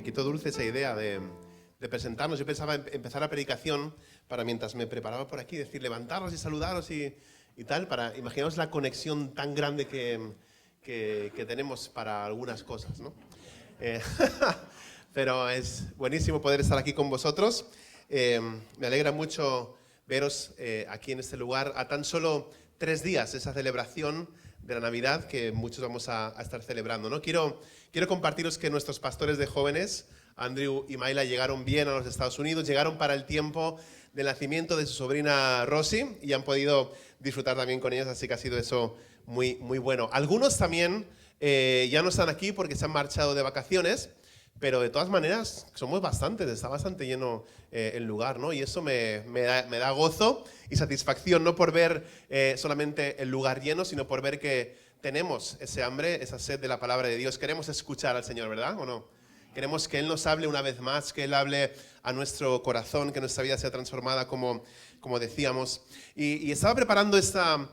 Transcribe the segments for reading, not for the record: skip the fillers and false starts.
quitó dulce esa idea de presentarnos. Yo pensaba empezar la predicación para, mientras me preparaba por aquí, decir levantaros y saludaros y tal, para imaginaros la conexión tan grande que tenemos para algunas cosas, ¿no? Pero es buenísimo poder estar aquí con vosotros. Me alegra mucho veros aquí en este lugar a tan solo 3 días, esa celebración de la Navidad que muchos vamos a estar celebrando, ¿no? Quiero compartiros que nuestros pastores de jóvenes, Andrew y Mayla, llegaron bien a los Estados Unidos, llegaron para el tiempo del nacimiento de su sobrina Rosie y han podido disfrutar también con ellos, así que ha sido eso muy, muy bueno. Algunos también ya no están aquí porque se han marchado de vacaciones, pero de todas maneras somos bastantes, está bastante lleno el lugar, ¿no? Y eso me da gozo y satisfacción, no por ver solamente el lugar lleno, sino por ver que tenemos ese hambre, esa sed de la palabra de Dios. Queremos escuchar al Señor, ¿verdad? ¿O no? Queremos que Él nos hable una vez más, que Él hable a nuestro corazón, que nuestra vida sea transformada, como decíamos. Y estaba preparando esta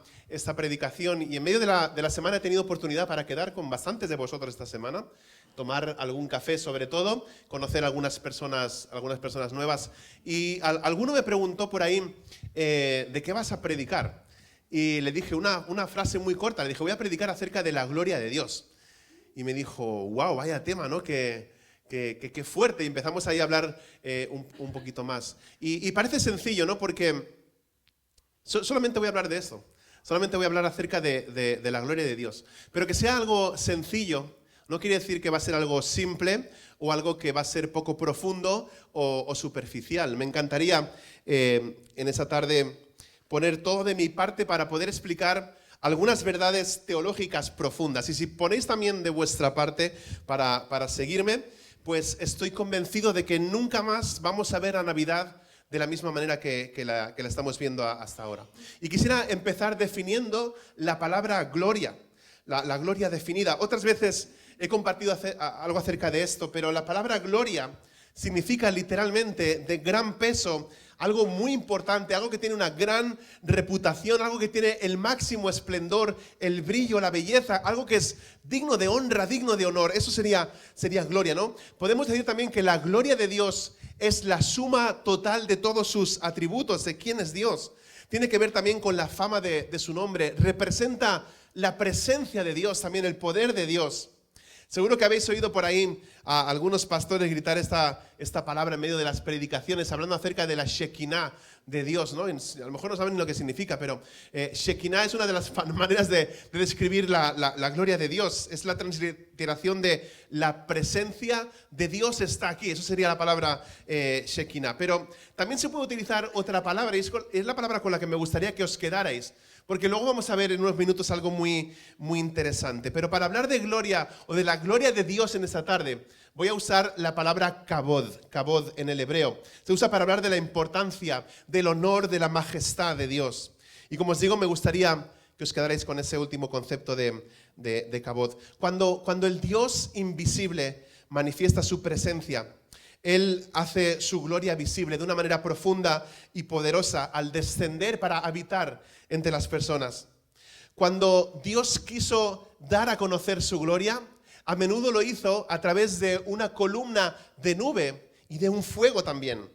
predicación y en medio de la semana he tenido oportunidad para quedar con bastantes de vosotros esta semana, tomar algún café sobre todo, conocer algunas personas nuevas. Y alguno me preguntó por ahí, ¿de qué vas a predicar? Y le dije una frase muy corta, le dije, voy a predicar acerca de la gloria de Dios. Y me dijo, wow, vaya tema, ¿no? Qué fuerte. Y empezamos ahí a hablar un poquito más. Y parece sencillo, ¿no? Porque solamente voy a hablar de eso. Solamente voy a hablar acerca de la gloria de Dios. Pero que sea algo sencillo no quiere decir que va a ser algo simple o algo que va a ser poco profundo o superficial. Me encantaría en esa tarde poner todo de mi parte para poder explicar algunas verdades teológicas profundas. Y si ponéis también de vuestra parte para seguirme, pues estoy convencido de que nunca más vamos a ver a Navidad de la misma manera que la estamos viendo hasta ahora. Y quisiera empezar definiendo la palabra gloria, la gloria definida. Otras veces he compartido algo acerca de esto, pero la palabra gloria significa literalmente de gran peso, algo muy importante, algo que tiene una gran reputación, algo que tiene el máximo esplendor, el brillo, la belleza, algo que es digno de honra, digno de honor. Eso sería gloria, ¿no? Podemos decir también que la gloria de Dios es la suma total de todos sus atributos, de quién es Dios. Tiene que ver también con la fama de su nombre. Representa la presencia de Dios, también el poder de Dios. Seguro que habéis oído por ahí a algunos pastores gritar esta palabra en medio de las predicaciones, hablando acerca de la Shekinah de Dios, ¿no? A lo mejor no saben lo que significa, pero Shekinah es una de las maneras de describir la gloria de Dios. Es la transliteración de la presencia de Dios está aquí. Eso sería la palabra Shekinah. Pero también se puede utilizar otra palabra, y es la palabra con la que me gustaría que os quedarais, porque luego vamos a ver en unos minutos algo muy, muy interesante. Pero para hablar de gloria o de la gloria de Dios en esta tarde, voy a usar la palabra kabod en el hebreo. Se usa para hablar de la importancia, del honor, de la majestad de Dios. Y como os digo, me gustaría que os quedarais con ese último concepto de kabod. Cuando el Dios invisible manifiesta su presencia, Él hace su gloria visible de una manera profunda y poderosa al descender para habitar entre las personas. Cuando Dios quiso dar a conocer su gloria, a menudo lo hizo a través de una columna de nube y de un fuego también.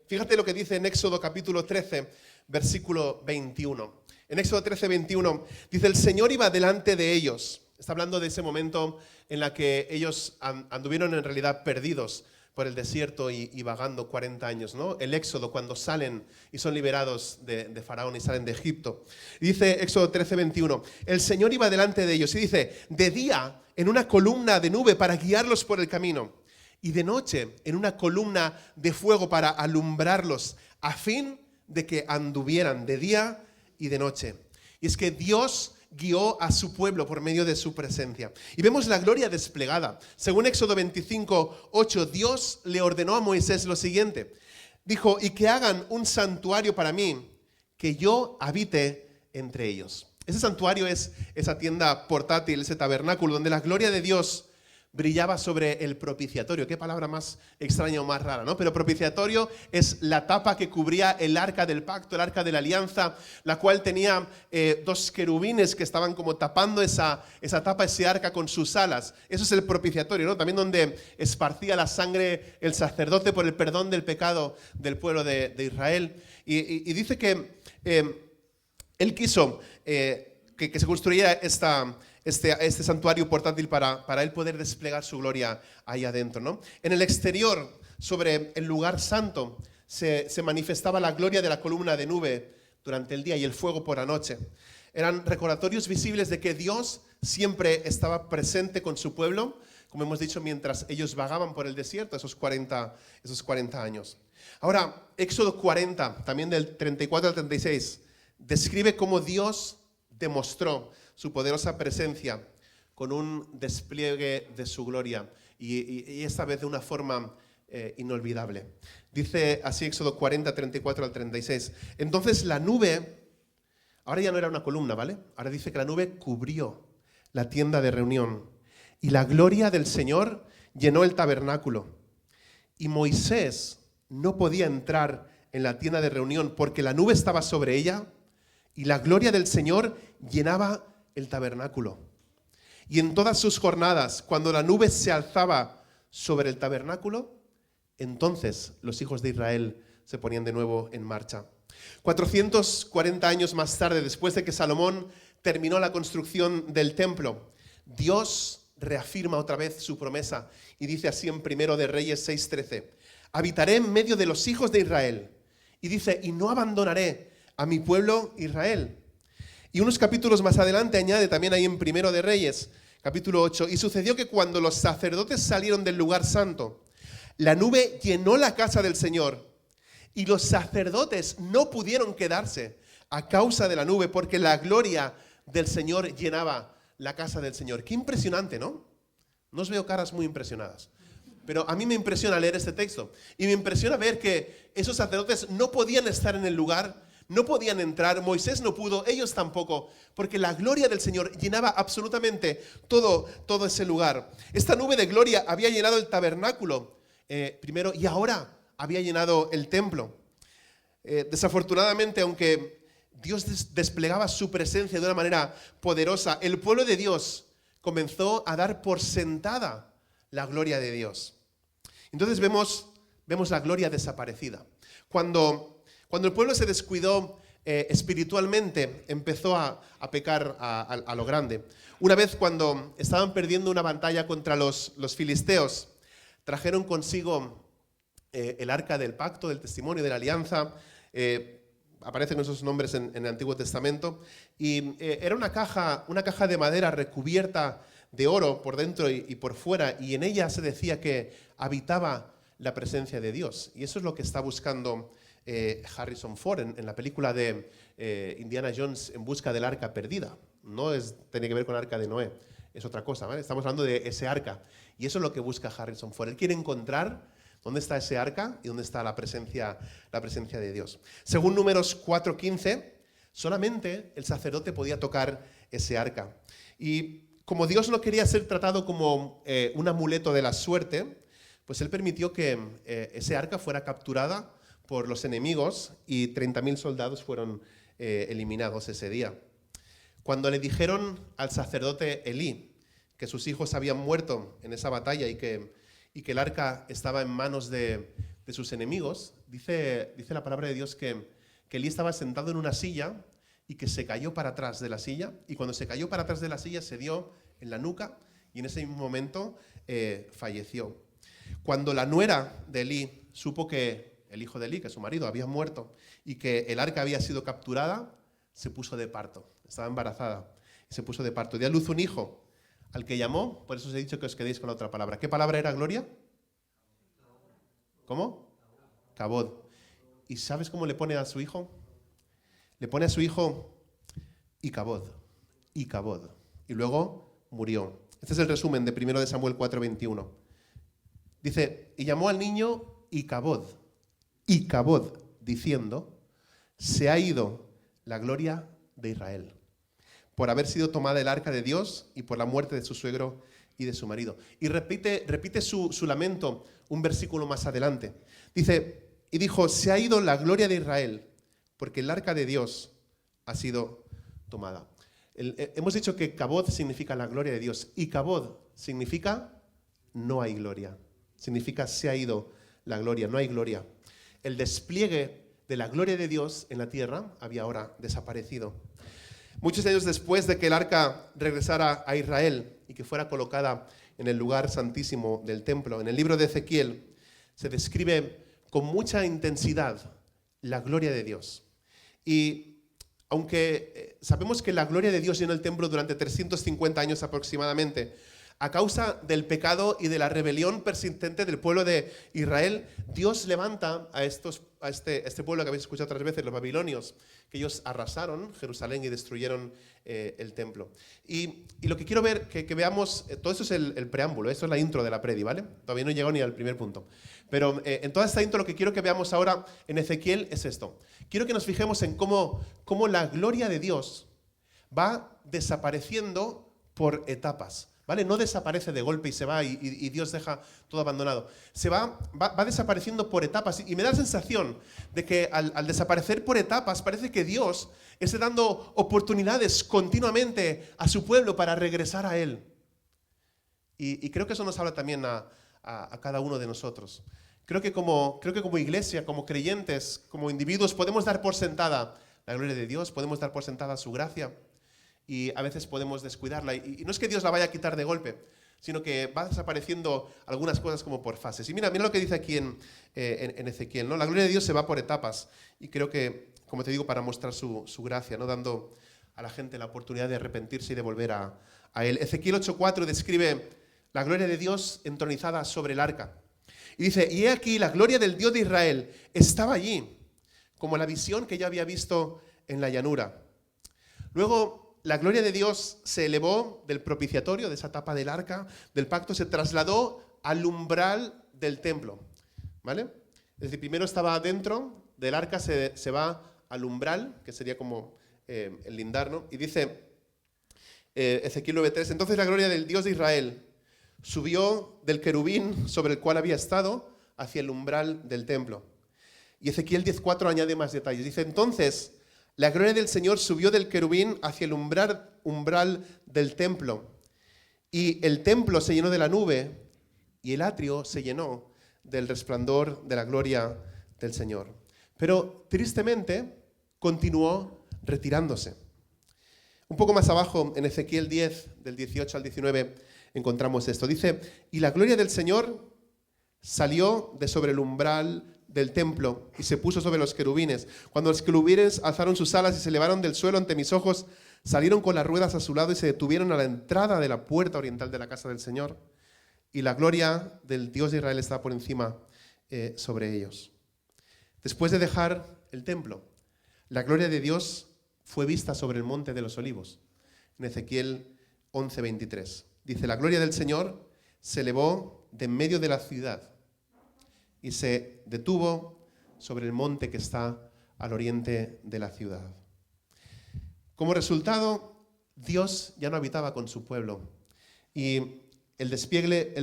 Fíjate lo que dice en Éxodo capítulo 13, versículo 21. En Éxodo 13, 21 dice, el Señor iba delante de ellos. Está hablando de ese momento en la que ellos anduvieron en realidad perdidos por el desierto y vagando 40 años, ¿no? El Éxodo, cuando salen y son liberados de Faraón y salen de Egipto. Y dice Éxodo 13, 21, el Señor iba delante de ellos y dice, de día en una columna de nube para guiarlos por el camino y de noche en una columna de fuego para alumbrarlos a fin de que anduvieran de día y de noche. Y es que Dios guió a su pueblo por medio de su presencia. Y vemos la gloria desplegada. Según Éxodo 25, 8, Dios le ordenó a Moisés lo siguiente. Dijo, y que hagan un santuario para mí, que yo habite entre ellos. Ese santuario es esa tienda portátil, ese tabernáculo, donde la gloria de Dios brillaba sobre el propiciatorio. Qué palabra más extraña o más rara, ¿no? Pero propiciatorio es la tapa que cubría el arca del pacto, el arca de la alianza, la cual tenía dos querubines que estaban como tapando esa tapa, ese arca con sus alas. Eso es el propiciatorio, ¿no? También donde esparcía la sangre el sacerdote por el perdón del pecado del pueblo de Israel. Y dice que él quiso que se construyera este santuario portátil para él poder desplegar su gloria ahí adentro, ¿no? En el exterior, sobre el lugar santo, se manifestaba la gloria de la columna de nube durante el día y el fuego por la noche. Eran recordatorios visibles de que Dios siempre estaba presente con su pueblo, como hemos dicho, mientras ellos vagaban por el desierto esos 40 años. Ahora, Éxodo 40, también del 34 al 36, describe cómo Dios demostró su poderosa presencia con un despliegue de su gloria y esta vez de una forma inolvidable. Dice así Éxodo 40, 34 al 36. Entonces la nube, ahora ya no era una columna, ¿vale? Ahora dice que la nube cubrió la tienda de reunión y la gloria del Señor llenó el tabernáculo. Y Moisés no podía entrar en la tienda de reunión porque la nube estaba sobre ella y la gloria del Señor llenaba el tabernáculo. Y en todas sus jornadas, cuando la nube se alzaba sobre el tabernáculo, entonces los hijos de Israel se ponían de nuevo en marcha. 440 años más tarde, después de que Salomón terminó la construcción del templo, Dios reafirma otra vez su promesa y dice así en Primero de Reyes 6:13: habitaré en medio de los hijos de Israel. Y dice, y no abandonaré a mi pueblo Israel. Y unos capítulos más adelante añade también ahí en Primero de Reyes, capítulo 8, y sucedió que cuando los sacerdotes salieron del lugar santo, la nube llenó la casa del Señor y los sacerdotes no pudieron quedarse a causa de la nube porque la gloria del Señor llenaba la casa del Señor. Qué impresionante, ¿no? No os veo caras muy impresionadas. Pero a mí me impresiona leer este texto y me impresiona ver que esos sacerdotes no podían estar en el lugar, no podían entrar, Moisés no pudo, ellos tampoco, porque la gloria del Señor llenaba absolutamente todo ese lugar. Esta nube de gloria había llenado el tabernáculo primero y ahora había llenado el templo. Desafortunadamente, aunque Dios desplegaba su presencia de una manera poderosa, el pueblo de Dios comenzó a dar por sentada la gloria de Dios. Entonces vemos la gloria desaparecida. Cuando el pueblo se descuidó espiritualmente, empezó a pecar a lo grande. Una vez cuando estaban perdiendo una batalla contra los filisteos, trajeron consigo el arca del pacto, del testimonio, de la alianza. Aparecen esos nombres en el Antiguo Testamento. Y era una caja de madera recubierta de oro por dentro y por fuera, y en ella se decía que habitaba la presencia de Dios. Y eso es lo que está buscando Harrison Ford en la película de Indiana Jones en busca del arca perdida. No tiene que ver con el arca de Noé, es otra cosa, ¿vale? Estamos hablando de ese arca. Y eso es lo que busca Harrison Ford. Él quiere encontrar dónde está ese arca y dónde está la presencia de Dios. Según Números 4:15, solamente el sacerdote podía tocar ese arca. Y como Dios no quería ser tratado como un amuleto de la suerte, pues él permitió que ese arca fuera capturada por los enemigos y 30.000 soldados fueron eliminados ese día. Cuando le dijeron al sacerdote Elí que sus hijos habían muerto en esa batalla y que el arca estaba en manos de sus enemigos, dice la palabra de Dios que Elí estaba sentado en una silla y que se cayó para atrás de la silla, y cuando se cayó para atrás de la silla se dio en la nuca y en ese mismo momento falleció. Cuando la nuera de Elí supo que el hijo de Elí, que su marido, había muerto y que el arca había sido capturada, se puso de parto. Estaba embarazada y se puso de parto. Dio a luz un hijo al que llamó, por eso os he dicho que os quedéis con la otra palabra. ¿Qué palabra era, Gloria? ¿Cómo? Cabod. ¿Y sabes cómo le pone a su hijo? Le pone a su hijo Icabod. Icabod. Y luego murió. Este es el resumen de 1 de Samuel 4:21. Dice, y llamó al niño Icabod, diciendo, se ha ido la gloria de Israel, por haber sido tomada el arca de Dios y por la muerte de su suegro y de su marido. Y repite su lamento un versículo más adelante. Dice, y dijo, se ha ido la gloria de Israel, porque el arca de Dios ha sido tomada. Hemos dicho que Kabod significa la gloria de Dios, y Kabod significa no hay gloria. Significa se ha ido la gloria, no hay gloria. El despliegue de la gloria de Dios en la tierra había ahora desaparecido. Muchos años después de que el arca regresara a Israel y que fuera colocada en el lugar santísimo del templo, en el libro de Ezequiel se describe con mucha intensidad la gloria de Dios. Y aunque sabemos que la gloria de Dios llenó el templo durante 350 años aproximadamente, a causa del pecado y de la rebelión persistente del pueblo de Israel, Dios levanta a este pueblo que habéis escuchado otras veces, los babilonios, que ellos arrasaron Jerusalén y destruyeron el templo. Y lo que quiero ver, que veamos, todo eso es el preámbulo, eso es la intro de la predi, ¿vale? Todavía no he llegado ni al primer punto. Pero en toda esta intro lo que quiero que veamos ahora en Ezequiel es esto. Quiero que nos fijemos en cómo la gloria de Dios va desapareciendo por etapas. ¿Vale? No desaparece de golpe y se va y Dios deja todo abandonado. Se va desapareciendo por etapas y me da la sensación de que al desaparecer por etapas parece que Dios esté dando oportunidades continuamente a su pueblo para regresar a Él. Y creo que eso nos habla también a cada uno de nosotros. Creo que como iglesia, como creyentes, como individuos, podemos dar por sentada la gloria de Dios, podemos dar por sentada su gracia. Y a veces podemos descuidarla. Y no es que Dios la vaya a quitar de golpe, sino que va desapareciendo algunas cosas como por fases. Y mira lo que dice aquí en Ezequiel, ¿no? La gloria de Dios se va por etapas. Y creo que, como te digo, para mostrar su gracia, ¿no? Dando a la gente la oportunidad de arrepentirse y de volver a Él. Ezequiel 8:4 describe la gloria de Dios entronizada sobre el arca. Y dice, y he aquí la gloria del Dios de Israel estaba allí, como la visión que ya había visto en la llanura. Luego, la gloria de Dios se elevó del propiciatorio, de esa tapa del arca, del pacto, se trasladó al umbral del templo, ¿vale? Es decir, primero estaba dentro del arca, se va al umbral, que sería como el lindar, ¿no? Y dice Ezequiel 9:3, entonces la gloria del Dios de Israel subió del querubín sobre el cual había estado hacia el umbral del templo. Y Ezequiel 10:4 añade más detalles. Dice, entonces la gloria del Señor subió del querubín hacia el umbral del templo. Y el templo se llenó de la nube y el atrio se llenó del resplandor de la gloria del Señor. Pero tristemente continuó retirándose. Un poco más abajo, en Ezequiel 10, del 18 al 19, encontramos esto. Dice, y la gloria del Señor salió de sobre el umbral del templo y se puso sobre los querubines. Cuando los querubines alzaron sus alas y se elevaron del suelo ante mis ojos, salieron con las ruedas a su lado y se detuvieron a la entrada de la puerta oriental de la casa del Señor. Y la gloria del Dios de Israel estaba por encima sobre ellos. Después de dejar el templo, la gloria de Dios fue vista sobre el monte de los olivos. En Ezequiel 11:23. Dice, la gloria del Señor se elevó de en medio de la ciudad y se detuvo sobre el monte que está al oriente de la ciudad. Como resultado, Dios ya no habitaba con su pueblo y el despliegue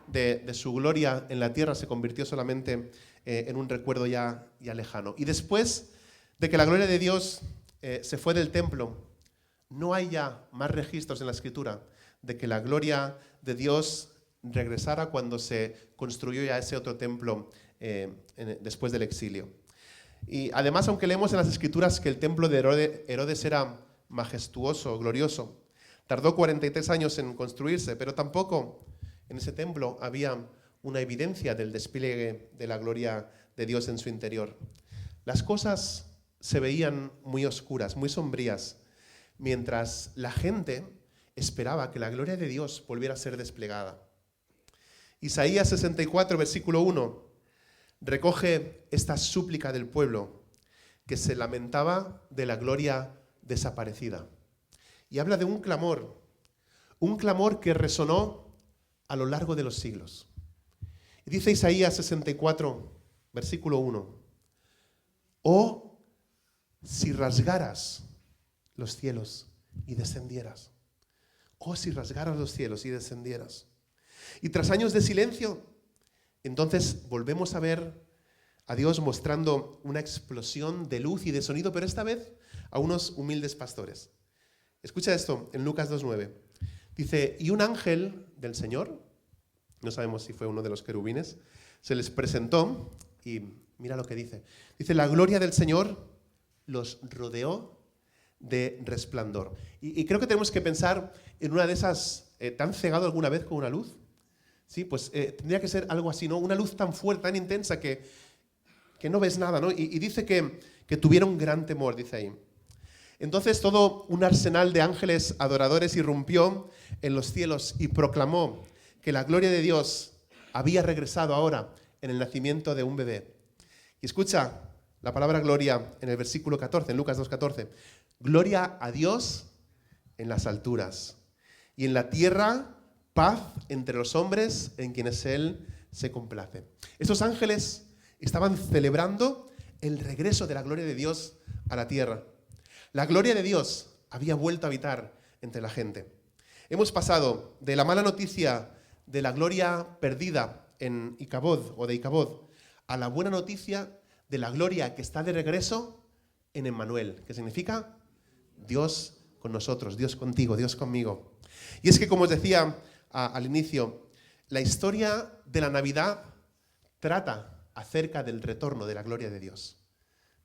de su gloria en la tierra se convirtió solamente en un recuerdo ya lejano. Y después de que la gloria de Dios se fue del templo, no hay ya más registros en la Escritura de que la gloria de Dios regresara cuando se construyó ya ese otro templo después del exilio. Y además, aunque leemos en las Escrituras que el templo de Herodes era majestuoso, glorioso, tardó 43 años en construirse, pero tampoco en ese templo había una evidencia del despliegue de la gloria de Dios en su interior. Las cosas se veían muy oscuras, muy sombrías, mientras la gente esperaba que la gloria de Dios volviera a ser desplegada. Isaías 64, versículo 1, recoge esta súplica del pueblo que se lamentaba de la gloria desaparecida. Y habla de un clamor que resonó a lo largo de los siglos. Y dice Isaías 64, versículo 1, oh, si rasgaras los cielos y descendieras, Oh, si rasgaras los cielos y descendieras. Y tras años de silencio, entonces volvemos a ver a Dios mostrando una explosión de luz y de sonido, pero esta vez a unos humildes pastores. Escucha esto en Lucas 2:9. Dice, y un ángel del Señor, no sabemos si fue uno de los querubines, se les presentó y mira lo que dice. Dice, la gloria del Señor los rodeó de resplandor. Y creo que tenemos que pensar en una de esas, ¿te han cegado alguna vez con una luz? Sí, pues tendría que ser algo así, ¿no? Una luz tan fuerte, tan intensa que no ves nada, ¿no? Y dice que tuvieron gran temor, dice ahí. Entonces todo un arsenal de ángeles adoradores irrumpió en los cielos y proclamó que la gloria de Dios había regresado ahora en el nacimiento de un bebé. Y escucha la palabra gloria en el versículo 14, en Lucas 2:14. Gloria a Dios en las alturas y en la tierra paz entre los hombres en quienes Él se complace. Esos ángeles estaban celebrando el regreso de la gloria de Dios a la tierra. La gloria de Dios había vuelto a habitar entre la gente. Hemos pasado de la mala noticia de la gloria perdida en Icabod o de Icabod a la buena noticia de la gloria que está de regreso en Emmanuel, que significa Dios con nosotros, Dios contigo, Dios conmigo. Y es que, como os decía al inicio, la historia de la Navidad trata acerca del retorno de la gloria de Dios.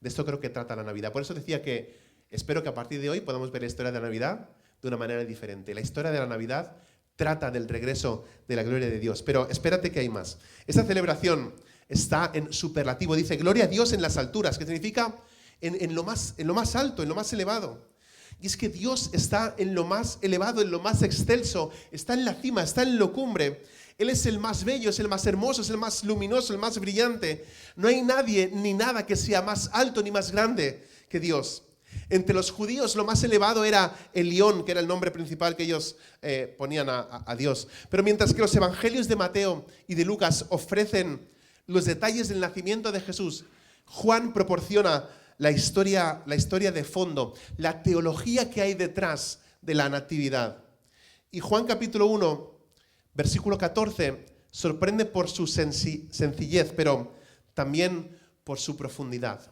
De esto creo que trata la Navidad. Por eso decía que espero que a partir de hoy podamos ver la historia de la Navidad de una manera diferente. La historia de la Navidad trata del regreso de la gloria de Dios. Pero espérate que hay más. Esta celebración está en superlativo. Dice, gloria a Dios en las alturas, que significa en lo más alto, en lo más elevado. Y es que Dios está en lo más elevado, en lo más excelso, está en la cima, está en lo cumbre. Él es el más bello, es el más hermoso, es el más luminoso, el más brillante. No hay nadie ni nada que sea más alto ni más grande que Dios. Entre los judíos lo más elevado era Elión, que era el nombre principal que ellos ponían a Dios. Pero mientras que los evangelios de Mateo y de Lucas ofrecen los detalles del nacimiento de Jesús, Juan proporciona la historia de fondo, la teología que hay detrás de la natividad. Y Juan capítulo 1, versículo 14, sorprende por su sencillez, pero también por su profundidad.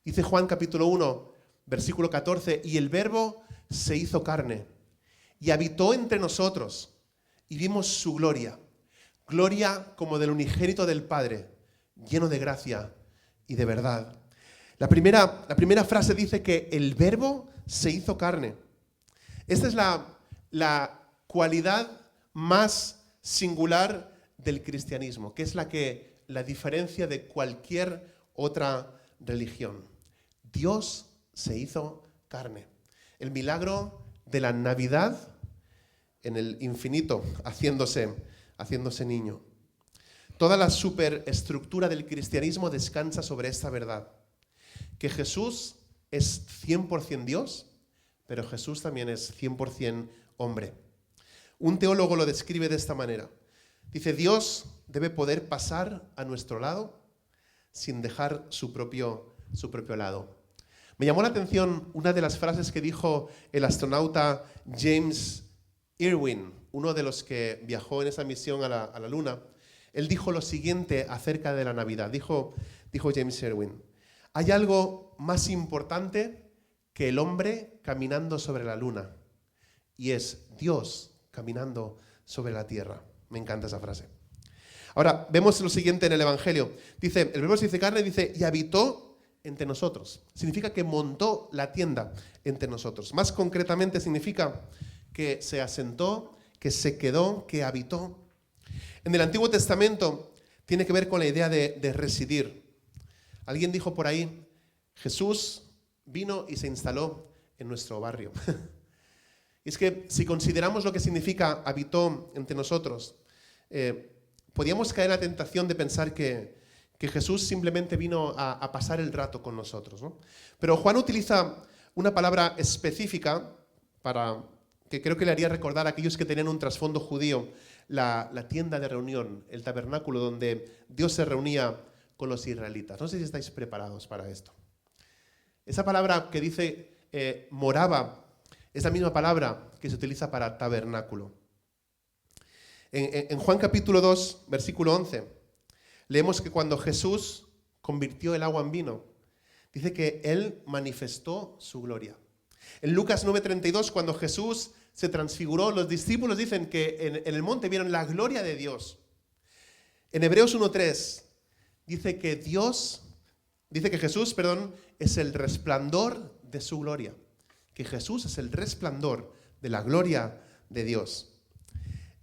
Dice Juan capítulo 1, versículo 14, y el Verbo se hizo carne y habitó entre nosotros y vimos su gloria, gloria como del unigénito del Padre, lleno de gracia y de verdad. La primera frase dice que el Verbo se hizo carne. Esta es la cualidad más singular del cristianismo, que es la diferencia de cualquier otra religión. Dios se hizo carne. El milagro de la Navidad en el infinito, haciéndose niño. Toda la superestructura del cristianismo descansa sobre esta verdad, que Jesús es 100% Dios, pero Jesús también es 100% hombre. Un teólogo lo describe de esta manera. Dice, Dios debe poder pasar a nuestro lado sin dejar su propio lado. Me llamó la atención una de las frases que dijo el astronauta James Irwin, uno de los que viajó en esa misión a la Luna. Él dijo lo siguiente acerca de la Navidad. Dijo James Irwin, hay algo más importante que el hombre caminando sobre la Luna, y es Dios caminando sobre la tierra. Me encanta esa frase. Ahora, vemos lo siguiente en el Evangelio. Dice, el Verbo se hizo carne, dice, y habitó entre nosotros. Significa que montó la tienda entre nosotros. Más concretamente significa que se asentó, que se quedó, que habitó. En el Antiguo Testamento tiene que ver con la idea de residir. Alguien dijo por ahí, Jesús vino y se instaló en nuestro barrio. Y es que si consideramos lo que significa habitó entre nosotros, podríamos caer en la tentación de pensar que Jesús simplemente vino a pasar el rato con nosotros, ¿no? Pero Juan utiliza una palabra específica que creo que le haría recordar a aquellos que tenían un trasfondo judío, la tienda de reunión, el tabernáculo donde Dios se reunía con los israelitas. No sé si estáis preparados para esto. Esa palabra que dice moraba Es la misma palabra que se utiliza para tabernáculo. En Juan capítulo 2, versículo 11, leemos que cuando Jesús convirtió el agua en vino, dice que Él manifestó su gloria. En Lucas 9:32, cuando Jesús se transfiguró, los discípulos dicen que en el monte vieron la gloria de Dios. En Hebreos 1:3 dice que Jesús, es el resplandor de su gloria. Que Jesús es el resplandor de la gloria de Dios.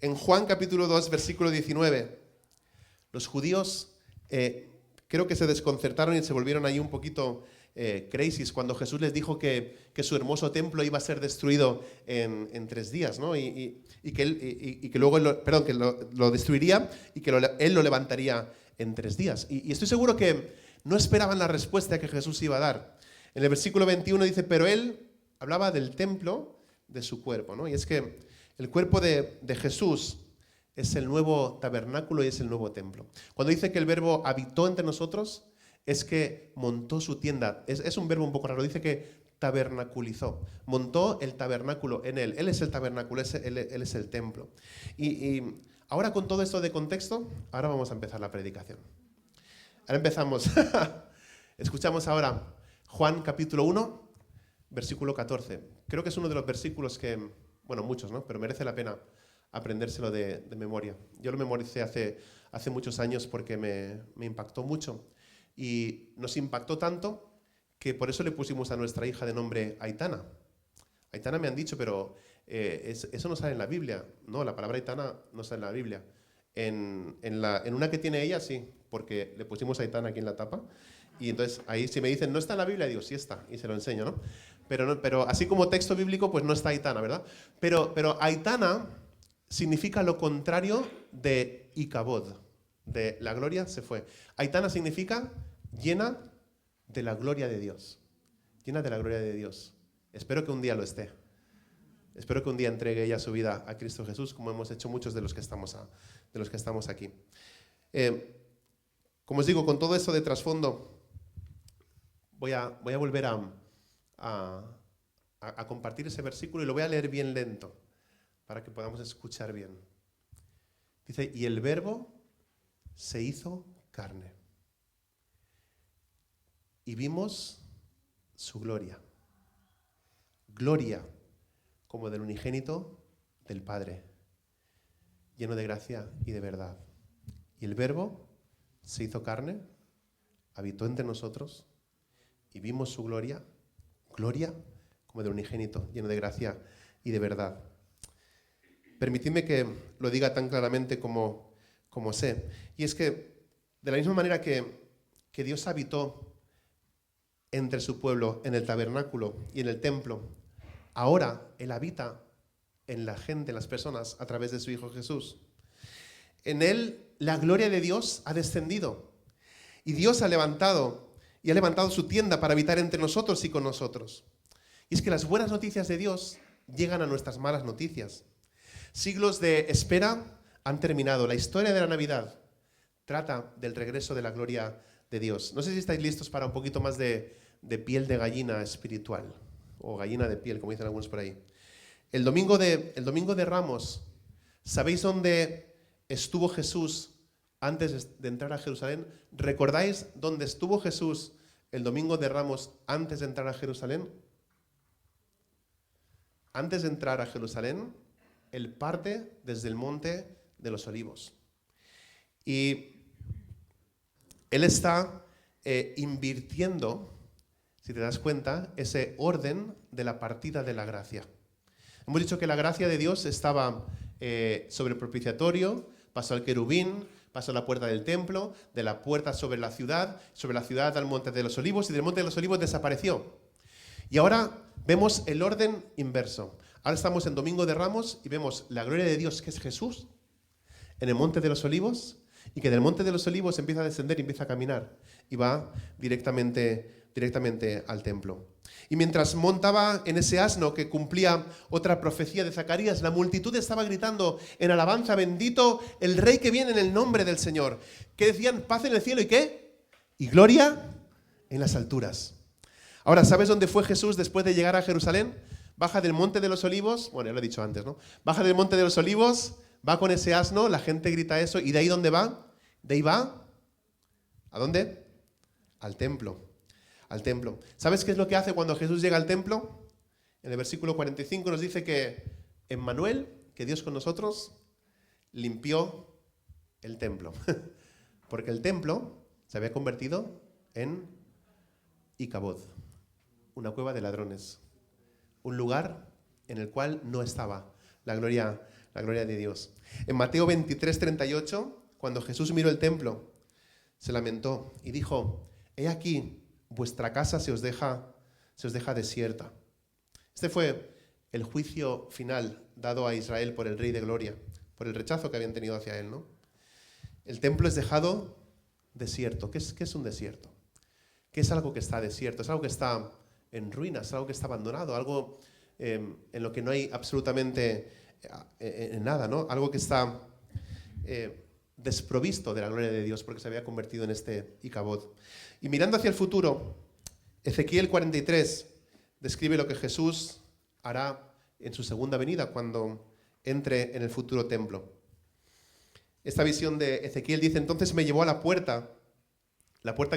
En Juan capítulo 2, versículo 19, los judíos creo que se desconcertaron y se volvieron ahí un poquito crazy cuando Jesús les dijo que su hermoso templo iba a ser destruido en 3 días, ¿no? Y que luego que lo destruiría y que Él lo levantaría en 3 días. Y estoy seguro que no esperaban la respuesta que Jesús iba a dar. En el versículo 21 dice, pero Él hablaba del templo de su cuerpo, ¿no? Y es que el cuerpo de Jesús es el nuevo tabernáculo y es el nuevo templo. Cuando dice que el Verbo habitó entre nosotros, es que montó su tienda. Es un verbo un poco raro, dice que tabernaculizó. Montó el tabernáculo en Él. Él es el tabernáculo, Él es el templo. Y ahora con todo esto de contexto, ahora vamos a empezar la predicación. Ahora empezamos. Escuchamos ahora Juan capítulo 1, versículo 14. Creo que es uno de los versículos que, bueno, muchos, ¿no? Pero merece la pena aprendérselo de memoria. Yo lo memoricé hace muchos años porque me impactó mucho. Y nos impactó tanto que por eso le pusimos a nuestra hija de nombre Aitana. Aitana me han dicho, pero eso no sale en la Biblia. No, la palabra Aitana no sale en la Biblia. En una que tiene ella, sí, porque le pusimos Aitana aquí en la tapa. Y entonces ahí si me dicen, no está en la Biblia, digo, sí está, y se lo enseño, ¿no? Pero así como texto bíblico, pues no está Aitana, ¿verdad? Pero Aitana significa lo contrario de Icabod, de la gloria se fue. Aitana significa llena de la gloria de Dios. Llena de la gloria de Dios. Espero que un día lo esté. Espero que un día entregue ella su vida a Cristo Jesús, como hemos hecho muchos de los que estamos aquí. Como os digo, con todo eso de trasfondo, voy a volver a compartir ese versículo y lo voy a leer bien lento para que podamos escuchar bien. Dice, y el Verbo se hizo carne y vimos su gloria. Gloria como del unigénito del Padre, lleno de gracia y de verdad. Y el Verbo se hizo carne, habitó entre nosotros y vimos su gloria, gloria como del unigénito, lleno de gracia y de verdad. Permitidme que lo diga tan claramente como sé. Y es que, de la misma manera que Dios habitó entre su pueblo en el tabernáculo y en el templo, ahora Él habita en la gente, en las personas, a través de su Hijo Jesús. En Él la gloria de Dios ha descendido y Dios ha levantado su tienda para habitar entre nosotros y con nosotros. Y es que las buenas noticias de Dios llegan a nuestras malas noticias. Siglos de espera han terminado. La historia de la Navidad trata del regreso de la gloria de Dios. No sé si estáis listos para un poquito más de piel de gallina espiritual, o gallina de piel, como dicen algunos por ahí. El domingo de Ramos, ¿sabéis dónde estuvo Jesús antes de entrar a Jerusalén? ¿Recordáis dónde estuvo Jesús el domingo de Ramos antes de entrar a Jerusalén? Antes de entrar a Jerusalén, Él parte desde el monte de los Olivos. Y Él está invirtiendo, si te das cuenta, ese orden de la partida de la gracia. Hemos dicho que la gracia de Dios estaba sobre el propiciatorio, pasó al querubín, pasó a la puerta del templo, de la puerta sobre la ciudad al monte de los Olivos, y del monte de los Olivos desapareció. Y ahora vemos el orden inverso. Ahora estamos en Domingo de Ramos y vemos la gloria de Dios, que es Jesús, en el monte de los Olivos, y que del monte de los Olivos empieza a descender y empieza a caminar y va directamente al templo. Y mientras montaba en ese asno que cumplía otra profecía de Zacarías, la multitud estaba gritando en alabanza: bendito el Rey que viene en el nombre del Señor. Que decían: paz en el cielo y ¿qué? Y gloria en las alturas. Ahora, ¿sabes dónde fue Jesús después de llegar a Jerusalén? Baja del Monte de los Olivos, bueno, ya lo he dicho antes, ¿no? Baja del Monte de los Olivos, va con ese asno, la gente grita eso, ¿y de ahí dónde va? De ahí va, ¿a dónde? Al templo, al templo. ¿Sabes qué es lo que hace cuando Jesús llega al templo? En el versículo 45 nos dice que Emmanuel, que Dios con nosotros, limpió el templo. Porque el templo se había convertido en Icabod, una cueva de ladrones. Un lugar en el cual no estaba la gloria de Dios. En Mateo 23:38, cuando Jesús miró el templo, se lamentó y dijo: he aquí, vuestra casa se os deja desierta. Este fue el juicio final dado a Israel por el Rey de Gloria, por el rechazo que habían tenido hacia él, ¿no? El templo es dejado desierto. ¿Qué es un desierto? ¿Qué es algo que está desierto? Es algo que está en ruinas, algo que está abandonado, algo en lo que no hay absolutamente nada, ¿no? Algo que está desprovisto de la gloria de Dios porque se había convertido en este Icabod. Y mirando hacia el futuro, Ezequiel 43 describe lo que Jesús hará en su segunda venida cuando entre en el futuro templo. Esta visión de Ezequiel dice: entonces me llevó a la puerta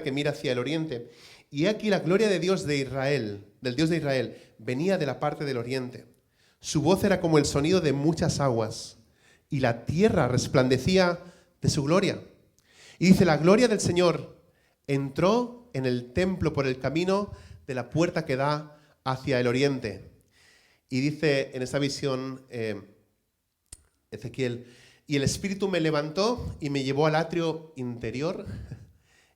que mira hacia el oriente, y aquí la gloria de Dios de Israel, del Dios de Israel, venía de la parte del oriente. Su voz era como el sonido de muchas aguas, y la tierra resplandecía de su gloria. Y dice: la gloria del Señor entró en el templo por el camino de la puerta que da hacia el oriente. Y dice en esta visión Ezequiel: y el Espíritu me levantó y me llevó al atrio interior,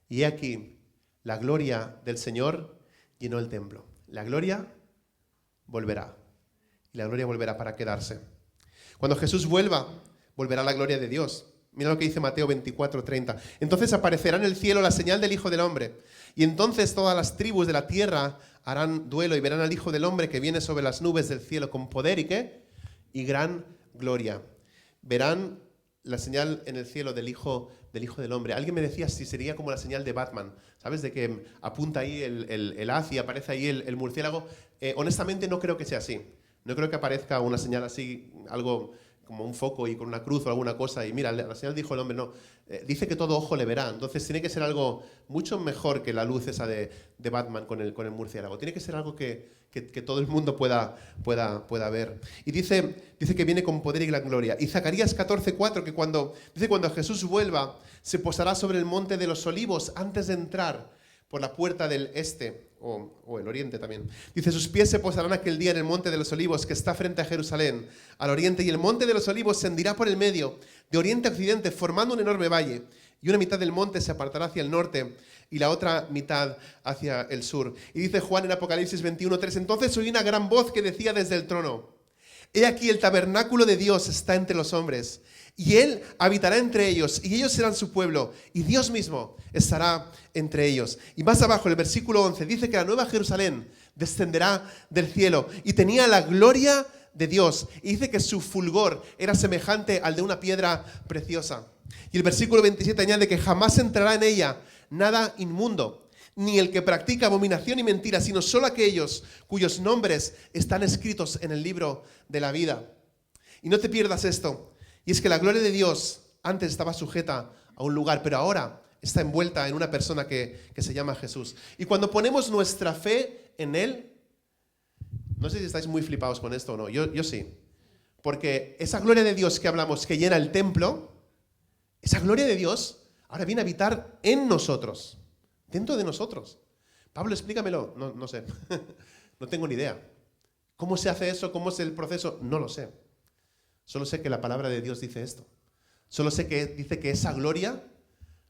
y he aquí, la gloria del Señor llenó el templo. La gloria volverá, y la gloria volverá para quedarse. Cuando Jesús vuelva, volverá la gloria de Dios. Mira lo que dice Mateo 24:30. Entonces aparecerá en el cielo la señal del Hijo del Hombre, y entonces todas las tribus de la tierra harán duelo y verán al Hijo del Hombre que viene sobre las nubes del cielo con poder y ¿qué? Y gran gloria. Verán la señal en el cielo del Hijo del Hombre. Alguien me decía si sería como la señal de Batman, ¿sabes? De que apunta ahí el haz y aparece ahí el murciélago. Honestamente no creo que sea así. No creo que aparezca una señal así, algo como un foco y con una cruz o alguna cosa, y mira, la señal dijo el hombre, no. Dice que todo ojo le verá, entonces tiene que ser algo mucho mejor que la luz esa de Batman con el murciélago. Tiene que ser algo que todo el mundo pueda ver. Y dice que viene con poder y gran gloria. Y Zacarías 14:4, que cuando Jesús vuelva, se posará sobre el monte de los olivos antes de entrar por la puerta del este, o el oriente también. Dice: sus pies se posarán aquel día en el monte de los olivos que está frente a Jerusalén, al oriente, y el monte de los olivos se hendirá por el medio, de oriente a occidente, formando un enorme valle, y una mitad del monte se apartará hacia el norte, y la otra mitad hacia el sur. Y dice Juan en Apocalipsis 21:3, entonces oí una gran voz que decía desde el trono: he aquí el tabernáculo de Dios está entre los hombres, y Él habitará entre ellos, y ellos serán su pueblo, y Dios mismo estará entre ellos. Y más abajo, el versículo 11, dice que la nueva Jerusalén descenderá del cielo, y tenía la gloria de Dios, y dice que su fulgor era semejante al de una piedra preciosa. Y el versículo 27 añade que jamás entrará en ella nada inmundo, ni el que practica abominación y mentira, sino solo aquellos cuyos nombres están escritos en el libro de la vida. Y no te pierdas esto, y es que la gloria de Dios antes estaba sujeta a un lugar, pero ahora está envuelta en una persona que se llama Jesús. Y cuando ponemos nuestra fe en Él, no sé si estáis muy flipados con esto o no, yo sí, porque esa gloria de Dios que hablamos, que llena el templo, esa gloria de Dios ahora viene a habitar en nosotros, dentro de nosotros. Pablo, explícamelo. No sé, no tengo ni idea. ¿Cómo se hace eso? ¿Cómo es el proceso? No lo sé. Solo sé que la palabra de Dios dice esto. Solo sé que dice que esa gloria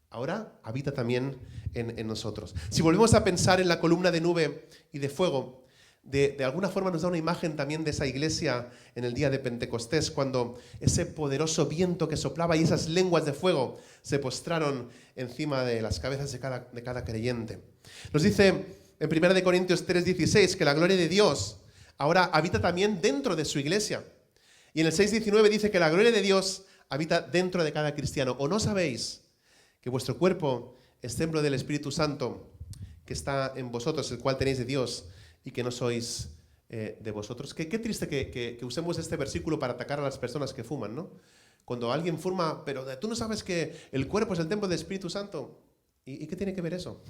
ahora habita también en nosotros. Si volvemos a pensar en la columna de nube y de fuego, de alguna forma nos da una imagen también de esa iglesia en el día de Pentecostés, cuando ese poderoso viento que soplaba y esas lenguas de fuego se postraron encima de las cabezas de cada creyente. Nos dice en 1 Corintios 3:16 que la gloria de Dios ahora habita también dentro de su iglesia. Y en el 6:19 dice que la gloria de Dios habita dentro de cada cristiano. ¿O no sabéis que vuestro cuerpo es templo del Espíritu Santo que está en vosotros, el cual tenéis de Dios, y que no sois de vosotros. Qué triste que usemos este versículo para atacar a las personas que fuman, ¿no? Cuando alguien fuma, pero tú no sabes que el cuerpo es el templo del Espíritu Santo. ¿Y qué tiene que ver eso?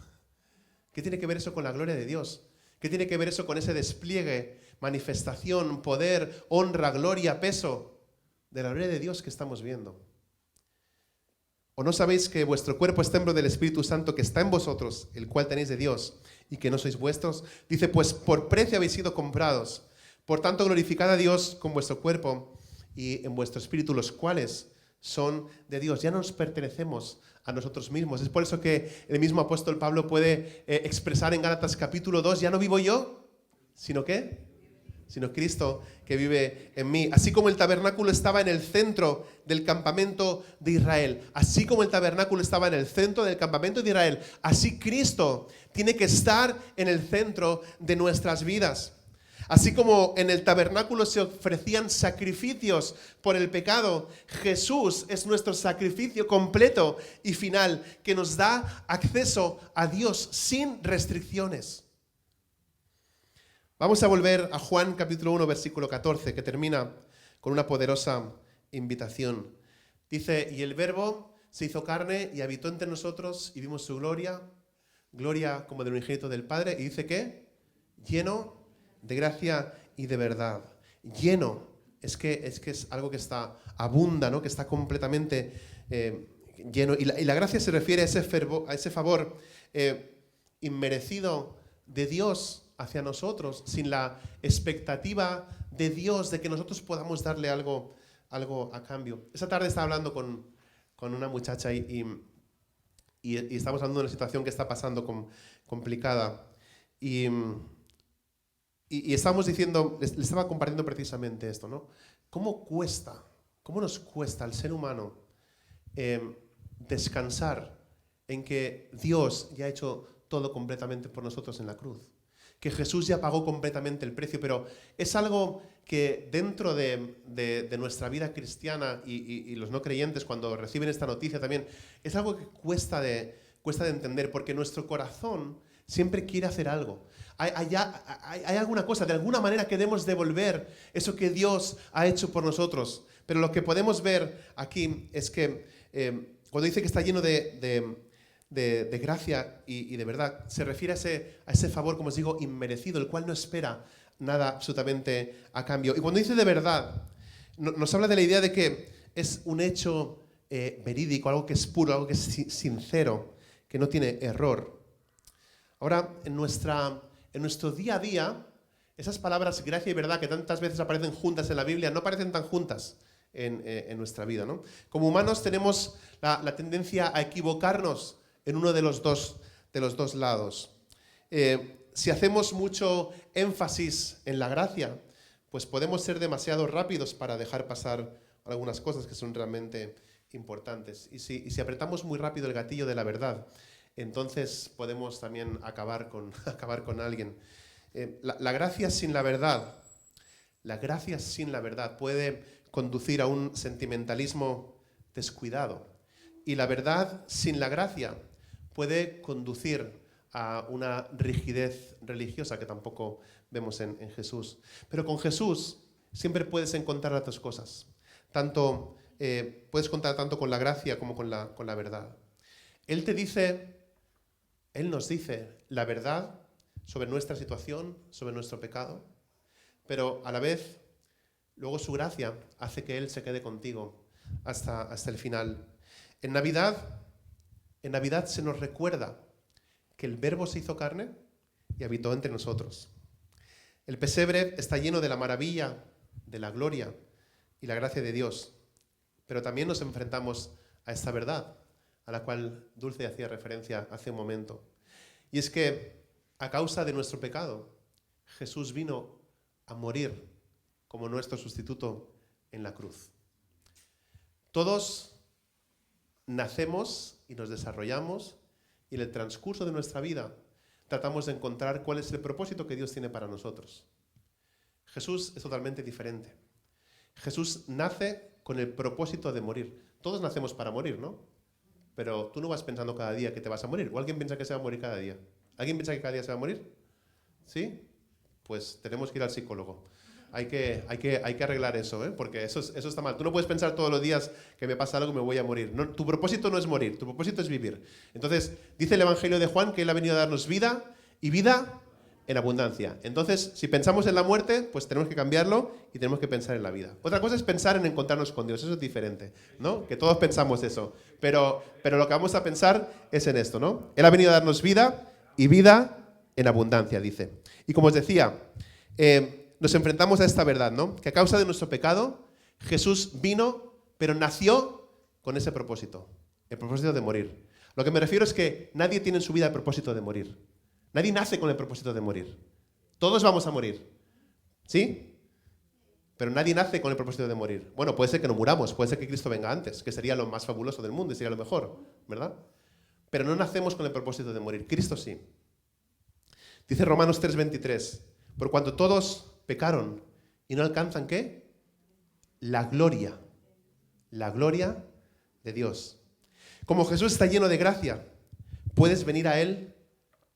¿Qué tiene que ver eso con la gloria de Dios? ¿Qué tiene que ver eso con ese despliegue, manifestación, poder, honra, gloria, peso de la gloria de Dios que estamos viendo? ¿O no sabéis que vuestro cuerpo es templo del Espíritu Santo que está en vosotros, el cual tenéis de Dios, y que no sois vuestros? Dice, pues por precio habéis sido comprados. Por tanto, glorificad a Dios con vuestro cuerpo y en vuestro espíritu, los cuales son de Dios. Ya no nos pertenecemos a nosotros mismos. Es por eso que el mismo apóstol Pablo puede expresar en Gálatas capítulo 2, ya no vivo yo, sino ¿qué? Sino Cristo que vive en mí. Así como el tabernáculo estaba en el centro del campamento de Israel, así como el tabernáculo estaba en el centro del campamento de Israel, así Cristo tiene que estar en el centro de nuestras vidas. Así como en el tabernáculo se ofrecían sacrificios por el pecado, Jesús es nuestro sacrificio completo y final que nos da acceso a Dios sin restricciones. Vamos a volver a Juan capítulo 1, versículo 14, que termina con una poderosa invitación. Dice, y el Verbo se hizo carne y habitó entre nosotros y vimos su gloria, gloria como del unigénito del Padre, y dice que lleno de gracia y de verdad. Lleno, es que es algo que está, abunda, ¿no? Que está completamente lleno. Y la gracia se refiere a ese favor inmerecido de Dios hacia nosotros, sin la expectativa de Dios de que nosotros podamos darle algo a cambio. Esa tarde estaba hablando con una muchacha y estamos hablando de una situación que está pasando complicada. Y estábamos diciendo, le estaba compartiendo precisamente esto, ¿no? ¿Cómo nos cuesta al ser humano descansar en que Dios ya ha hecho todo completamente por nosotros en la cruz? Que Jesús ya pagó completamente el precio, pero es algo que dentro de nuestra vida cristiana y los no creyentes cuando reciben esta noticia también, es algo que cuesta de entender, porque nuestro corazón siempre quiere hacer algo. Hay alguna cosa, de alguna manera queremos devolver eso que Dios ha hecho por nosotros. Pero lo que podemos ver aquí es que cuando dice que está lleno de gracia y de verdad, se refiere a ese favor, como os digo, inmerecido, el cual no espera nada absolutamente a cambio. Y cuando dice de verdad, nos habla de la idea de que es un hecho verídico, algo que es puro, algo que es sincero, que no tiene error. Ahora, en nuestro día a día, esas palabras gracia y verdad que tantas veces aparecen juntas en la Biblia, no aparecen tan juntas en nuestra vida, ¿no? Como humanos tenemos la tendencia a equivocarnos en uno de los dos lados. Si hacemos mucho énfasis en la gracia, pues podemos ser demasiado rápidos para dejar pasar algunas cosas que son realmente importantes. Y si apretamos muy rápido el gatillo de la verdad, entonces podemos también acabar con alguien. La gracia sin la verdad puede conducir a un sentimentalismo descuidado. Y la verdad sin la gracia puede conducir a una rigidez religiosa que tampoco vemos en Jesús. Pero con Jesús siempre puedes encontrar las dos cosas. Puedes contar tanto con la gracia como con la verdad. Él nos dice la verdad sobre nuestra situación, sobre nuestro pecado, pero a la vez, luego su gracia hace que Él se quede contigo hasta el final. En Navidad se nos recuerda que el Verbo se hizo carne y habitó entre nosotros. El pesebre está lleno de la maravilla, de la gloria y la gracia de Dios, pero también nos enfrentamos a esta verdad, a la cual Dulce hacía referencia hace un momento. Y es que a causa de nuestro pecado, Jesús vino a morir como nuestro sustituto en la cruz. Todos nacemos y nos desarrollamos y en el transcurso de nuestra vida tratamos de encontrar cuál es el propósito que Dios tiene para nosotros. Jesús es totalmente diferente. Jesús nace con el propósito de morir. Todos nacemos para morir, ¿no? Pero tú no vas pensando cada día que te vas a morir. ¿O alguien piensa que se va a morir cada día? ¿Alguien piensa que cada día se va a morir? ¿Sí? pues tenemos que ir al psicólogo. Hay que arreglar eso, ¿eh? Porque eso está mal. Tú no puedes pensar todos los días que me pasa algo y me voy a morir. No, tu propósito no es morir, tu propósito es vivir. Entonces, dice el Evangelio de Juan que Él ha venido a darnos vida y vida en abundancia. Entonces, si pensamos en la muerte, pues tenemos que cambiarlo y tenemos que pensar en la vida. Otra cosa es pensar en encontrarnos con Dios, eso es diferente, ¿no? Que todos pensamos eso. Pero lo que vamos a pensar es en esto, ¿no? Él ha venido a darnos vida y vida en abundancia, dice. Y como os decía, nos enfrentamos a esta verdad, ¿no? Que a causa de nuestro pecado, Jesús vino, pero nació con ese propósito, el propósito de morir. Lo que me refiero es que nadie tiene en su vida el propósito de morir. Nadie nace con el propósito de morir. Todos vamos a morir, ¿sí? Pero nadie nace con el propósito de morir. Bueno, puede ser que no muramos, puede ser que Cristo venga antes, que sería lo más fabuloso del mundo y sería lo mejor, ¿verdad? Pero no nacemos con el propósito de morir. Cristo sí. Dice Romanos 3:23, por cuanto todos pecaron y no alcanzan, ¿qué? La gloria de Dios. Como Jesús está lleno de gracia, puedes venir a Él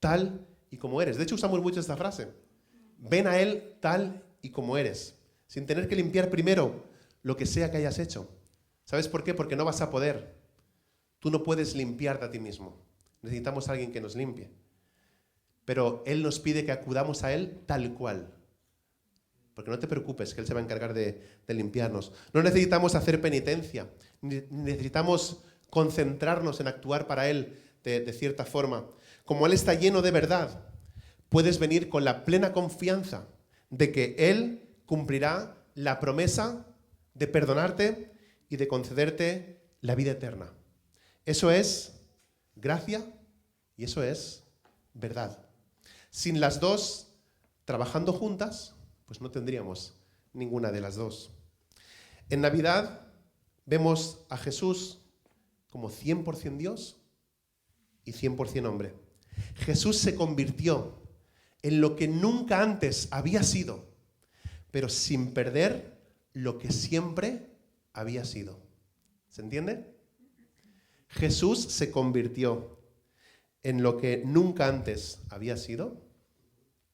tal y como eres. De hecho, usamos mucho esta frase. Ven a Él tal y como eres, sin tener que limpiar primero lo que sea que hayas hecho. ¿Sabes por qué? Porque no vas a poder. Tú no puedes limpiarte a ti mismo. Necesitamos a alguien que nos limpie. Pero Él nos pide que acudamos a Él tal cual. Porque no te preocupes, que Él se va a encargar de limpiarnos. No necesitamos hacer penitencia. Necesitamos concentrarnos en actuar para Él de cierta forma. Como Él está lleno de verdad, puedes venir con la plena confianza de que Él cumplirá la promesa de perdonarte y de concederte la vida eterna. Eso es gracia y eso es verdad. Sin las dos trabajando juntas, pues no tendríamos ninguna de las dos. En Navidad vemos a Jesús como 100% Dios y 100% hombre. Jesús se convirtió en lo que nunca antes había sido, pero sin perder lo que siempre había sido. ¿Se entiende? Jesús se convirtió en lo que nunca antes había sido,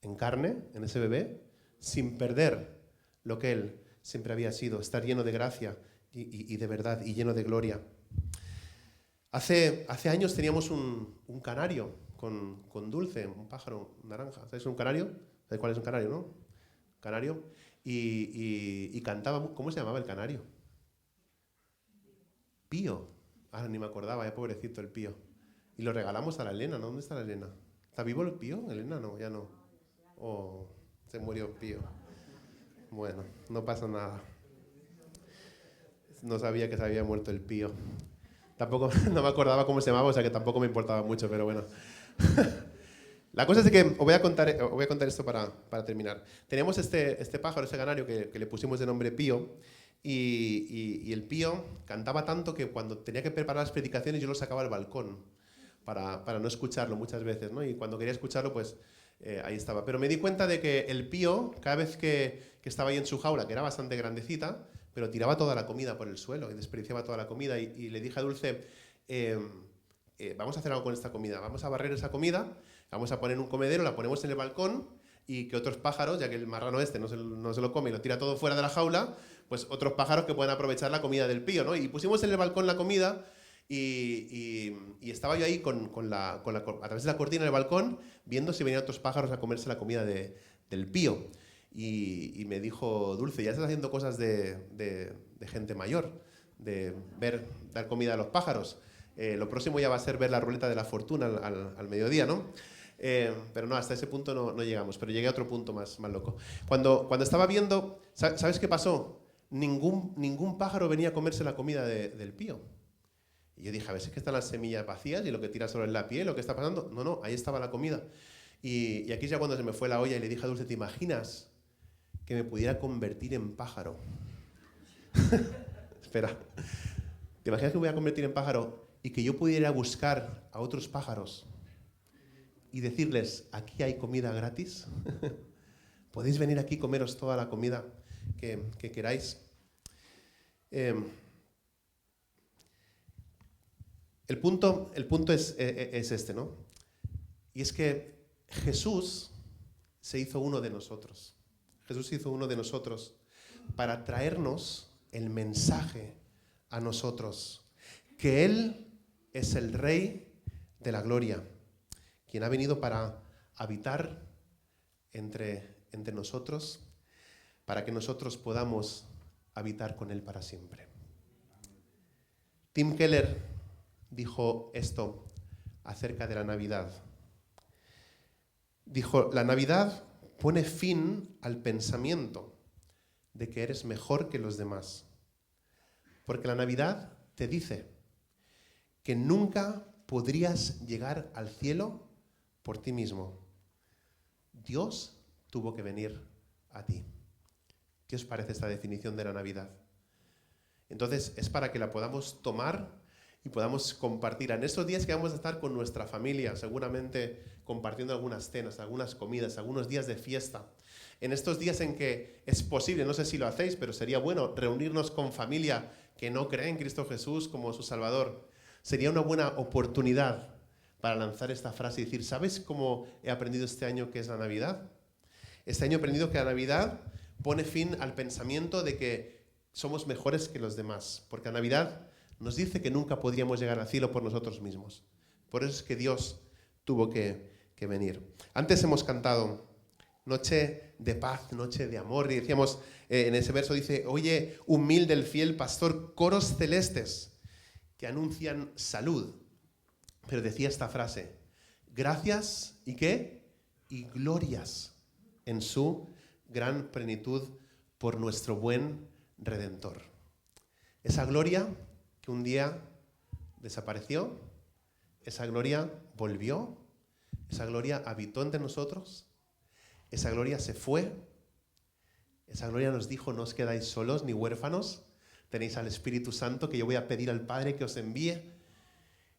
en carne, en ese bebé, sin perder lo que Él siempre había sido, estar lleno de gracia y de verdad y lleno de gloria. Hace años teníamos un canario con Dulce, un pájaro naranja. ¿Sabes un canario? ¿Sabes cuál es un canario, no? Canario. Y cantaba, ¿cómo se llamaba el canario? Pío. Ah, ni me acordaba, pobrecito el Pío. Y lo regalamos a la Elena, ¿no? ¿Dónde está la Elena? ¿Está vivo el Pío? Elena no, ya no. Oh, se murió Pío. Bueno, no pasa nada. No sabía que se había muerto el Pío. Tampoco, no me acordaba cómo se llamaba, o sea que tampoco me importaba mucho, pero bueno. La cosa es que os voy a contar esto para terminar. Teníamos este pájaro, este canario, que le pusimos de nombre Pío, y el Pío cantaba tanto que cuando tenía que preparar las predicaciones yo lo sacaba al balcón para no escucharlo muchas veces, ¿no? Y cuando quería escucharlo, pues ahí estaba. Pero me di cuenta de que el Pío, cada vez que estaba ahí en su jaula, que era bastante grandecita, pero tiraba toda la comida por el suelo y desperdiciaba toda la comida. Y le dije a Dulce, vamos a hacer algo con esta comida, vamos a barrer esa comida, vamos a poner un comedero, la ponemos en el balcón y que otros pájaros, ya que el marrano este no se lo come y lo tira todo fuera de la jaula, pues otros pájaros que puedan aprovechar la comida del Pío, ¿no? Y pusimos en el balcón la comida y estaba yo ahí a través de la cortina del balcón viendo si venían otros pájaros a comerse la comida del Pío. Y me dijo, Dulce, ya estás haciendo cosas de gente mayor, de dar comida a los pájaros. Lo próximo ya va a ser ver la ruleta de la fortuna al mediodía, ¿no? Pero no, hasta ese punto no llegamos, pero llegué a otro punto más loco. Cuando estaba viendo, ¿sabes qué pasó? Ningún pájaro venía a comerse la comida del Pío. Y yo dije, a ver si es que están las semillas vacías y lo que tira solo es la piel, ¿lo que está pasando? No, ahí estaba la comida. Y aquí ya cuando se me fue la olla y le dije a Dulce, ¿te imaginas que me pudiera convertir en pájaro? Espera. ¿Te imaginas que me voy a convertir en pájaro y que yo pudiera buscar a otros pájaros y decirles, aquí hay comida gratis? Podéis venir aquí y comeros toda la comida que queráis. El punto es este, ¿no? Y es que Jesús se hizo uno de nosotros. Jesús se hizo uno de nosotros para traernos el mensaje a nosotros, que Él es el Rey de la gloria, quien ha venido para habitar entre nosotros, para que nosotros podamos habitar con Él para siempre. Tim Keller dijo esto acerca de la Navidad. Dijo, la Navidad pone fin al pensamiento de que eres mejor que los demás. Porque la Navidad te dice que nunca podrías llegar al cielo por ti mismo. Dios tuvo que venir a ti. ¿Qué os parece esta definición de la Navidad? Entonces, es para que la podamos tomar y podamos compartir. En estos días que vamos a estar con nuestra familia, seguramente compartiendo algunas cenas, algunas comidas, algunos días de fiesta. En estos días en que es posible, no sé si lo hacéis, pero sería bueno reunirnos con familia que no cree en Cristo Jesús como su Salvador. Sería una buena oportunidad para lanzar esta frase y decir, ¿sabes cómo he aprendido este año que es la Navidad? Este año he aprendido que la Navidad pone fin al pensamiento de que somos mejores que los demás, porque la Navidad nos dice que nunca podríamos llegar al cielo por nosotros mismos. Por eso es que Dios tuvo que venir. Antes hemos cantado Noche de paz, noche de amor, y decíamos, en ese verso dice, oye, humilde el fiel pastor, coros celestes que anuncian salud. Pero decía esta frase, gracias, ¿y qué? Y glorias en su gran plenitud por nuestro buen Redentor. Esa gloria que un día desapareció, esa gloria volvió, esa gloria habitó entre nosotros, esa gloria se fue, esa gloria nos dijo, no os quedáis solos ni huérfanos, tenéis al Espíritu Santo que yo voy a pedir al Padre que os envíe.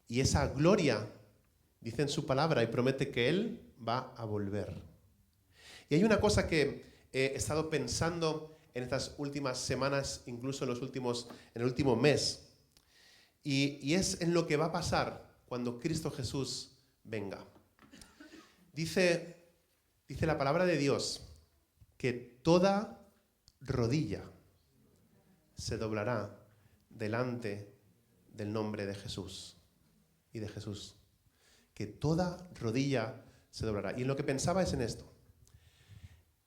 Y esa gloria, dice en su palabra y promete que Él va a volver. Y hay una cosa que he estado pensando en estas últimas semanas, incluso en el último mes, y es en lo que va a pasar cuando Cristo Jesús venga. Dice la palabra de Dios que toda rodilla se doblará delante del nombre de Jesús y de Jesús. Que toda rodilla se doblará. Y en lo que pensaba es en esto,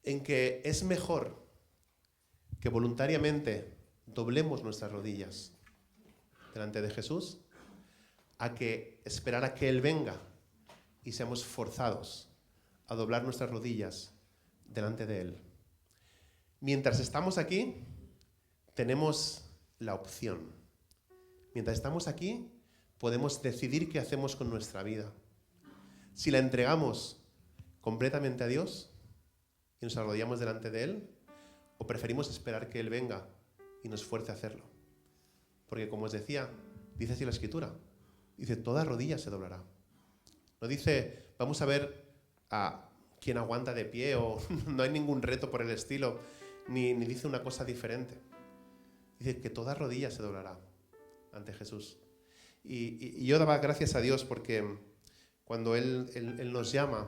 en que es mejor que voluntariamente doblemos nuestras rodillas delante de Jesús a que esperar a que Él venga y seamos forzados a doblar nuestras rodillas delante de Él. Mientras estamos aquí, tenemos la opción. Mientras estamos aquí, podemos decidir qué hacemos con nuestra vida. Si la entregamos completamente a Dios y nos arrodillamos delante de Él, o preferimos esperar que Él venga y nos fuerce a hacerlo. Porque como os decía, dice así la Escritura, dice, toda rodilla se doblará. No dice, vamos a ver a quién aguanta de pie, o no hay ningún reto por el estilo, ni dice una cosa diferente. Dice que toda rodilla se doblará ante Jesús. Y yo daba gracias a Dios porque cuando Él nos llama,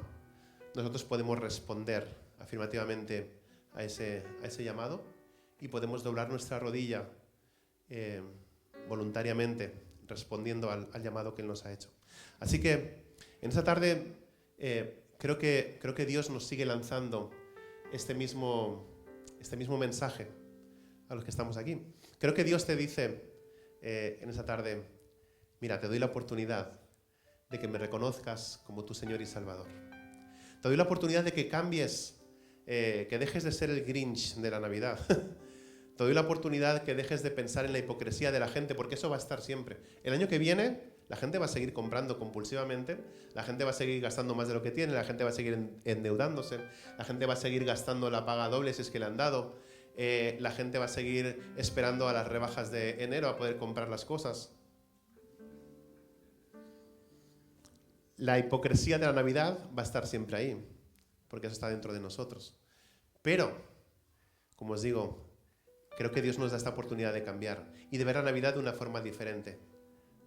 nosotros podemos responder afirmativamente a ese llamado y podemos doblar nuestra rodilla voluntariamente, respondiendo al llamado que Él nos ha hecho. Así que en esta tarde creo que Dios nos sigue lanzando este mismo mensaje a los que estamos aquí. Creo que Dios te dice en esta tarde, mira, te doy la oportunidad de que me reconozcas como tu Señor y Salvador. Te doy la oportunidad de que cambies, que dejes de ser el Grinch de la Navidad. Te doy la oportunidad que dejes de pensar en la hipocresía de la gente, porque eso va a estar siempre. El año que viene, la gente va a seguir comprando compulsivamente, la gente va a seguir gastando más de lo que tiene, la gente va a seguir endeudándose, la gente va a seguir gastando la paga doble si es que le han dado, la gente va a seguir esperando a las rebajas de enero a poder comprar las cosas. La hipocresía de la Navidad va a estar siempre ahí, porque eso está dentro de nosotros. Pero, como os digo, creo que Dios nos da esta oportunidad de cambiar y de ver la Navidad de una forma diferente.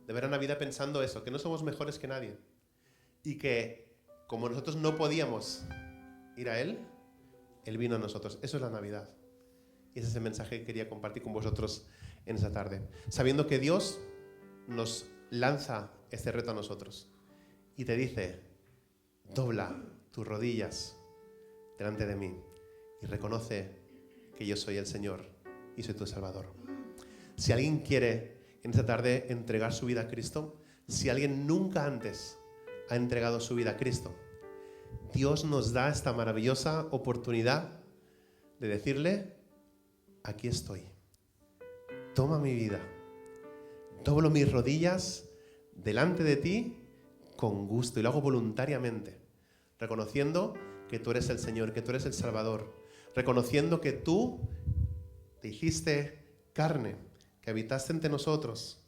De ver la Navidad pensando eso, que no somos mejores que nadie. Y que, como nosotros no podíamos ir a Él, Él vino a nosotros. Eso es la Navidad. Y ese es el mensaje que quería compartir con vosotros en esta tarde. Sabiendo que Dios nos lanza este reto a nosotros y te dice: dobla tus rodillas delante de mí y reconoce que yo soy el Señor y soy tu Salvador. Si alguien quiere en esta tarde entregar su vida a Cristo, si alguien nunca antes ha entregado su vida a Cristo, Dios nos da esta maravillosa oportunidad de decirle: aquí estoy, toma mi vida, doblo mis rodillas delante de ti con gusto y lo hago voluntariamente, reconociendo que tú eres el Señor, que tú eres el Salvador, reconociendo que tú te hiciste carne, que habitaste entre nosotros,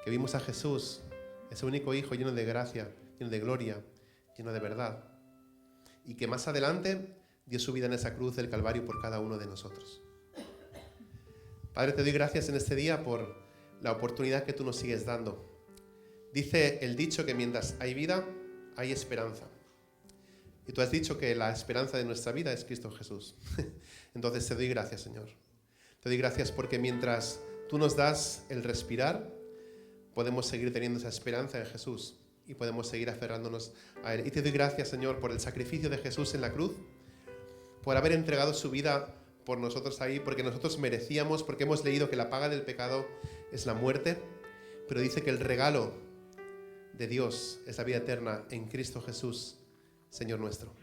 que vimos a Jesús, ese único Hijo lleno de gracia, lleno de gloria, lleno de verdad, y que más adelante dio su vida en esa cruz del Calvario por cada uno de nosotros. Padre, te doy gracias en este día por la oportunidad que tú nos sigues dando. Dice el dicho que mientras hay vida, hay esperanza. Y tú has dicho que la esperanza de nuestra vida es Cristo Jesús. Entonces te doy gracias, Señor. Te doy gracias porque mientras tú nos das el respirar, podemos seguir teniendo esa esperanza en Jesús y podemos seguir aferrándonos a Él. Y te doy gracias, Señor, por el sacrificio de Jesús en la cruz, por haber entregado su vida por nosotros ahí, porque nosotros merecíamos, porque hemos leído que la paga del pecado es la muerte, pero dice que el regalo de Dios es la vida eterna en Cristo Jesús, Señor nuestro.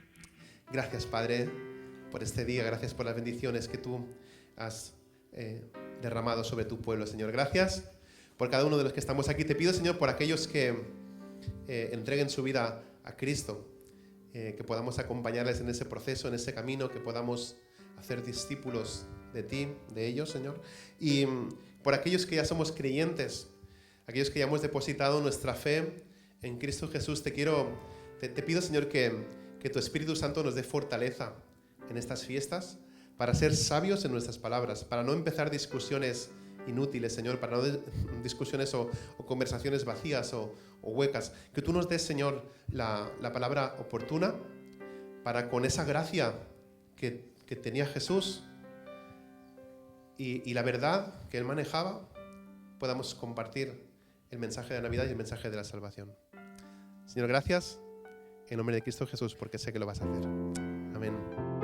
Gracias, Padre, por este día, gracias por las bendiciones que tú has derramado sobre tu pueblo, Señor. Gracias por cada uno de los que estamos aquí. Te pido, Señor, por aquellos que entreguen su vida a Cristo, que podamos acompañarles en ese proceso, en ese camino, que podamos hacer discípulos de ti, de ellos, Señor. Y por aquellos que ya somos creyentes, aquellos que ya hemos depositado nuestra fe en Cristo Jesús, te pido, Señor, que tu Espíritu Santo nos dé fortaleza en estas fiestas para ser sabios en nuestras palabras, para no empezar discusiones inútiles, Señor, para no discusiones o conversaciones vacías o huecas. Que tú nos des, Señor, la palabra oportuna para, con esa gracia que tenía Jesús y la verdad que Él manejaba, podamos compartir el mensaje de la Navidad y el mensaje de la salvación. Señor, gracias en nombre de Cristo Jesús, porque sé que lo vas a hacer. Amén.